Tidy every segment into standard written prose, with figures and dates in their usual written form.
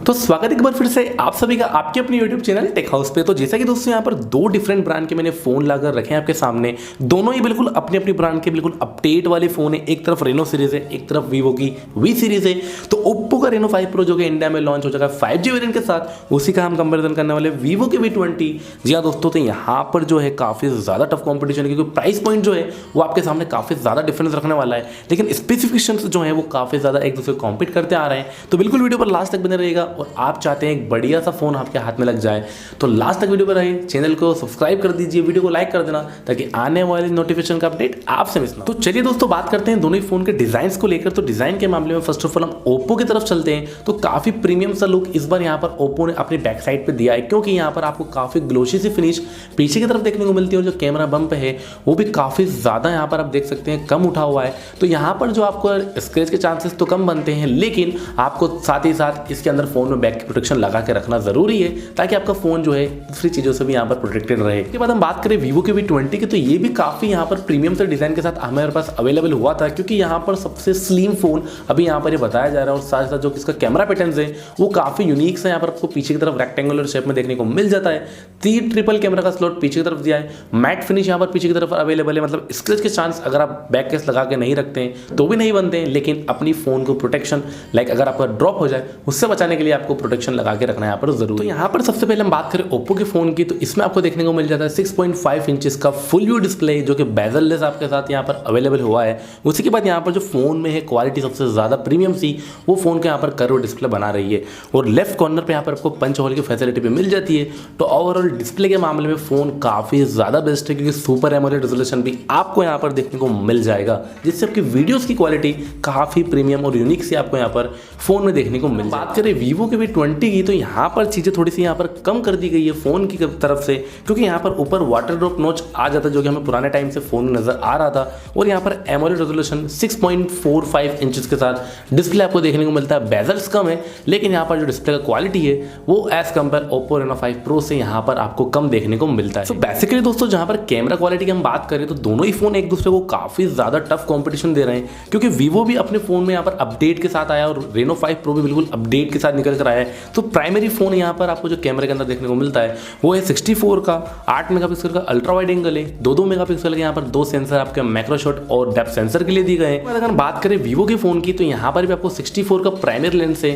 तो स्वागत है एक बार फिर से आप सभी का आपके अपने YouTube चैनल टेक हाउस पे। तो जैसा कि दोस्तों यहाँ पर दो डिफरेंट ब्रांड के मैंने फ़ोन लाकर रखे हैं आपके सामने। दोनों ही बिल्कुल अपनी अपनी ब्रांड के बिल्कुल अपडेट वाले फ़ोन है। एक तरफ रेनो सीरीज़ है, एक तरफ वीवो की वी सीरीज़ है। तो ओप्पो का रेनो 5 प्रो जो कि इंडिया में लॉन्च हो जाएगा 5G वेरिएंट के साथ, उसी का हम कंपेरिजन करने वाले वीवो के V20। जी हाँ दोस्तों, तो यहाँ पर जो है काफ़ी ज़्यादा टफ कॉम्पिटिशन है, क्योंकि प्राइस पॉइंट जो है वो आपके सामने काफ़ी ज़्यादा डिफरेंस रखने वाला है, लेकिन स्पेसिफिकेशंस जो है वो काफ़ी ज़्यादा एक दूसरे को कॉम्पीट करते आ रहे हैं। तो बिल्कुल वीडियो पर लास्ट तक बने रहेगा और आप चाहते हैं एक बढ़िया सा फोन आपके हाथ में लग जाए तो लास्ट तक वीडियो पर रहे। चैनल को सब्सक्राइब कर दीजिए, वीडियो को लाइक कर देना ताकि आने वाले नोटिफिकेशन का अपडेट आपसे मिस ना। तो चलिए दोस्तों बात करते हैं दोनों ही फोन के डिजाइन को लेकर। तो डिजाइन के मामले में फर्स्ट ऑफ ऑल हम ओप्पो की तरफ चलते हैं। तो काफी प्रीमियम सा लुक इस बार यहाँ पर ओप्पो ने अपनी बैक साइड पे दिया है, क्योंकि यहाँ पर आपको काफी ग्लोसी सी फिनिश पीछे की तरफ देखने को मिलती है और जो कैमरा बम्प है वो भी काफी ज्यादा यहाँ पर आप देख सकते हैं कम उठा हुआ है। तो यहाँ पर जो आपको स्क्रैच के चांसेस तो कम बनते हैं, लेकिन आपको साथ ही साथ इसके अंदर फोन में बैक की प्रोटेक्शन लगा के रखना जरूरी है ताकि आपका फोन जो है दूसरी चीजों से भी यहाँ पर प्रोटेक्टेड रहे। इसके बाद हम बात करें वीवो के V20 की, तो ये भी काफी यहाँ पर प्रीमियम से डिजाइन के साथ हमारे पास अवेलेबल हुआ था, क्योंकि यहाँ पर सबसे स्लिम फोन अभी यहाँ पर ये बताया जा रहा है और साथ साथ जो इसका कैमरा पैटर्न है वो काफी यूनिक से यहाँ पर आपको पीछे की तरफ रेक्टेंगुलर शेप में देखने को मिल जाता है। 3 ट्रिपल कैमरा का स्लॉट पीछे की तरफ दिया है, मैट फिनिश यहाँ पर पीछे की तरफ अवेलेबल है। मतलब स्क्रैच के चांस अगर आप बैक केस लगा के नहीं रखते हैं तो भी नहीं बनते हैं, लेकिन अपनी फोन को प्रोटेक्शन अगर आपका ड्रॉप हो जाए उससे बचाने के लिए आपको प्रोटेक्शन लगा के रखना है यहाँ पर जरूर। तो यहाँ पर सबसे पहले हम बात करें ओप्पो के फोन की, तो इसमें आपको देखने को मिल जाता है 6.5 इंचेस का फुल व्यू डिस्प्ले जो कि बेजल लेस आपके साथ यहाँ पर अवेलेबल हुआ है। उसी के बाद यहाँ पर जो फोन में है क्वालिटी सबसे ज्यादा प्रीमियम सी, वो फोन के यहाँ पर कर्व डिस्प्ले बना रही है और लेफ्ट कॉर्नर पे यहाँ पर आपको पंच होल की फैसिलिटी भी मिल जाती है। तो ओवरऑल डिस्प्ले के मामले में फोन काफी ज्यादा बेस्ट है, क्योंकि सुपर एमोलेड रेजोल्यूशन भी आपको यहाँ पर देखने को मिल जाएगा, जिससे आपकी वीडियोस की क्वालिटी काफी प्रीमियम और यूनिक सी आपको यहाँ पर फोन में देखने को मिल। बात करें वीवो के V20 की, तो यहाँ पर चीजें थोड़ी सी यहाँ पर कम कर दी गई है फोन की तरफ से, क्योंकि यहाँ पर ऊपर वाटर ड्रॉप नॉच आ जाता है जो कि हमें पुराने टाइम से फोन में नजर आ रहा था, और यहाँ पर एमोलेड रेजोल्यूशन 6.45 इंचेस के साथ डिस्प्ले आपको देखने को मिलता है। बेजल्स कम है, लेकिन यहाँ पर जो डिस्प्ले का क्वालिटी है वो as compare Oppo Reno 5 pro से यहाँ पर आपको कम देखने को मिलता है। तो बेसिकली दोस्तों जहाँ पर कैमरा क्वालिटी की हम बात करें तो दोनों ही फोन एक दूसरे को काफी ज्यादा टफ कॉम्पिटिशन दे रहे हैं, क्योंकि वीवो भी अपने फोन में यहाँ पर अपडेट के साथ आया और रेनो 5 प्रो भी बिल्कुल अपडेट के साथ निकल कर आया है। तो प्राइमरी फोन यहाँ पर आपको जो कैमरे के अंदर देखने को मिलता है वो है 64 का 8 मेगापिक्सल का अल्ट्रा वाइड एंगल है, 2 मेगापिक्सल के यहाँ पर 2 सेंसर आपके मैक्रो शॉट और डेप्थ सेंसर के लिए दी गए हैं। अगर बात करें वीवो के फोन की, तो यहाँ पर भी आपको 64 का प्राइमरी लेंस है,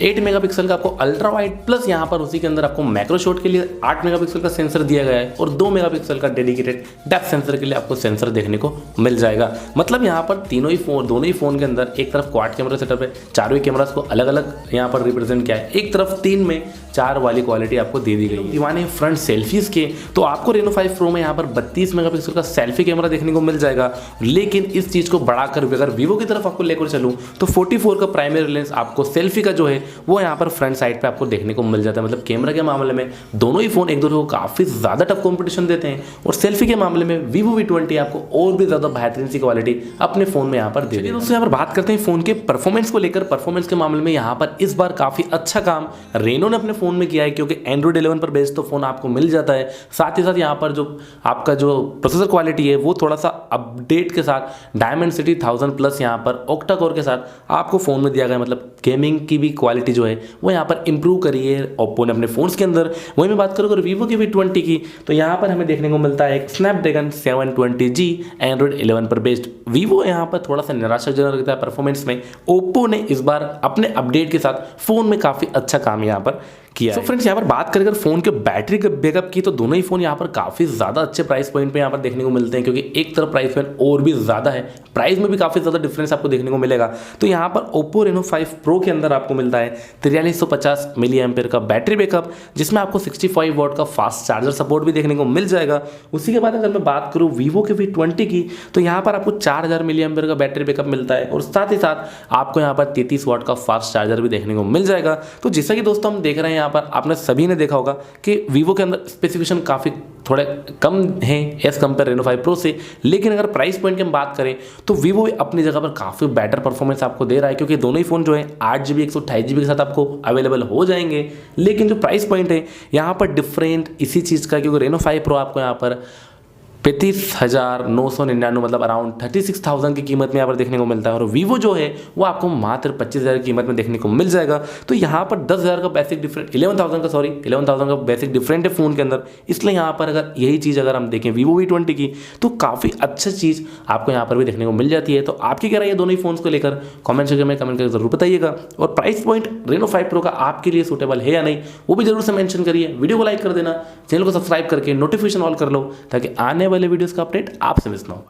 8 मेगापिक्सल का आपको अल्ट्रा वाइड प्लस यहाँ पर उसी के अंदर आपको मैक्रो शॉट के लिए 8 मेगापिक्सल का सेंसर दिया गया है और 2 मेगापिक्सल का डेडिकेटेड डेप्थ सेंसर के लिए आपको सेंसर देखने को मिल जाएगा। मतलब यहाँ पर दोनों ही फोन के अंदर एक तरफ क्वाड कैमरा सेटअप है, चारों ही कैमरास को अलग अलग यहाँ पर रिप्रेजेंट किया है, एक तरफ 3 में 4 वाली क्वालिटी आपको दे दी गई है। दीवाने फ्रंट सेल्फीज के, तो आपको रेनो 5 प्रो में यहाँ पर 32 मेगापिक्सल का सेल्फी कैमरा देखने को मिल जाएगा, लेकिन इस चीज को बढ़ाकर अगर वीवो की तरफ आपको लेकर चलूं तो 44 का प्राइमरी लेंस आपको सेल्फी का जो है वो यहाँ पर फ्रंट साइड पे आपको देखने को मिल जाता है। मतलब कैमरा के मामले में दोनों ही फोन एक दूसरे को काफी ज्यादा टफ कॉम्पिटिशन देते हैं, और सेल्फी के मामले में वीवो V20 आपको और भी ज्यादा बेहतरीन सी क्वालिटी अपने फोन में यहाँ पर दे रही है। दोस्तों यहाँ पर बात करते हैं फोन के परफॉर्मेंस को लेकर। परफॉर्मेंस के मामले में यहाँ पर इस बार काफी अच्छा काम रेनो ने अपने फोन में किया है, क्योंकि एंड्रॉइड 11 पर बेस्ड तो फोन आपको मिल जाता है। साथ ही साथ यहाँ पर जो आपका जो प्रोसेसर क्वालिटी है वो थोड़ा सा अपडेट के साथ डायमेंसिटी 1000 प्लस यहाँ पर ऑक्टा कोर के साथ आपको फोन में दिया गया। मतलब गेमिंग की भी क्वालिटी जो है वो यहाँ पर इंप्रूव करी है ओप्पो ने अपने फोन्स के अंदर। वहीं मैं बात करूँ अगर वीवो की V20 की, तो यहाँ पर हमें देखने को मिलता है एक स्नैपड्रैगन 720G एंड्रॉइड 11 पर बेस्ड। वीवो यहाँ पर थोड़ा सा निराशाजनक लगता है परफॉर्मेंस में। ओप्पो ने इस बार अपने अपडेट के साथ फोन में काफी अच्छा काम यहाँ पर किया। तो फ्रेंड्स यहाँ पर बात करें अगर फोन के बैटरी बैकअप की, तो दोनों ही फोन यहाँ पर काफी ज्यादा अच्छे प्राइस पॉइंट पे यहाँ पर देखने को मिलते हैं, क्योंकि एक तरफ प्राइस पॉइंट और भी ज्यादा है, प्राइस में भी काफी ज्यादा डिफरेंस आपको देखने को मिलेगा। तो यहाँ पर ओप्पो रेनो 5 प्रो के अंदर आपको मिलता है 4350 मिली एम्पेयर का बैटरी बैकअप, जिसमें आपको 65 वॉट का फास्ट चार्जर सपोर्ट भी देखने को मिल जाएगा। उसी के बाद अगर मैं बात करूँ वीवो के V20 की, तो यहाँ पर आपको 4000 मिली एम्पेयर का बैटरी बैकअप मिलता है, और साथ ही साथ आपको यहाँ पर 33 वॉट का फास्ट चार्जर भी देखने को मिल जाएगा। तो जैसा कि दोस्तों हम देख रहे हैं यहाँ पर आपने सभी ने देखा होगा कि वीवो के अंदर स्पेसिफिकेशन काफी थोड़े कम है एज कंपेयर रेनो 5 प्रो से, लेकिन अगर प्राइस पॉइंट की हम बात करें तो वीवो अपनी जगह पर काफी बेटर परफॉर्मेंस आपको दे रहा है, क्योंकि दोनों ही फोन जो है 8GB 128GB के साथ आपको अवेलेबल हो जाएंगे। लेकिन जो प्राइस पॉइंट है यहाँ पर डिफरेंट इसी चीज का, क्योंकि रेनो 5 प्रो आपको यहाँ पर 35,999 मतलब अराउंड 36,000 की कीमत में यहाँ पर देखने को मिलता है। और वीवो जो है वो आपको मात्र 25,000 की कीमत में देखने को मिल जाएगा। तो यहाँ पर 10,000 का बेसिक डिफरेंट 11,000 का बेसिक डिफरेंट है फ़ोन के अंदर। इसलिए यहाँ पर अगर यही चीज़ अगर हम देखें वीवो V20 की तो काफ़ी अच्छा चीज़ आपको यहाँ पर भी देखने को मिल जाती है। तो आपकी क्या राय है दोनों ही फोन्स को लेकर, कमेंट सेक्शन में कमेंट करके जरूर बताइएगा। और प्राइस पॉइंट रेनो 5 प्रो का आपके लिए सूटेबल है या नहीं वो भी जरूर से मेंशन करिए। वीडियो को लाइक कर देना, चैनल को सब्सक्राइब करके नोटिफिकेशन ऑल कर लो ताकि आने वाले वीडियोस का अपडेट आपसे मिस ना हो।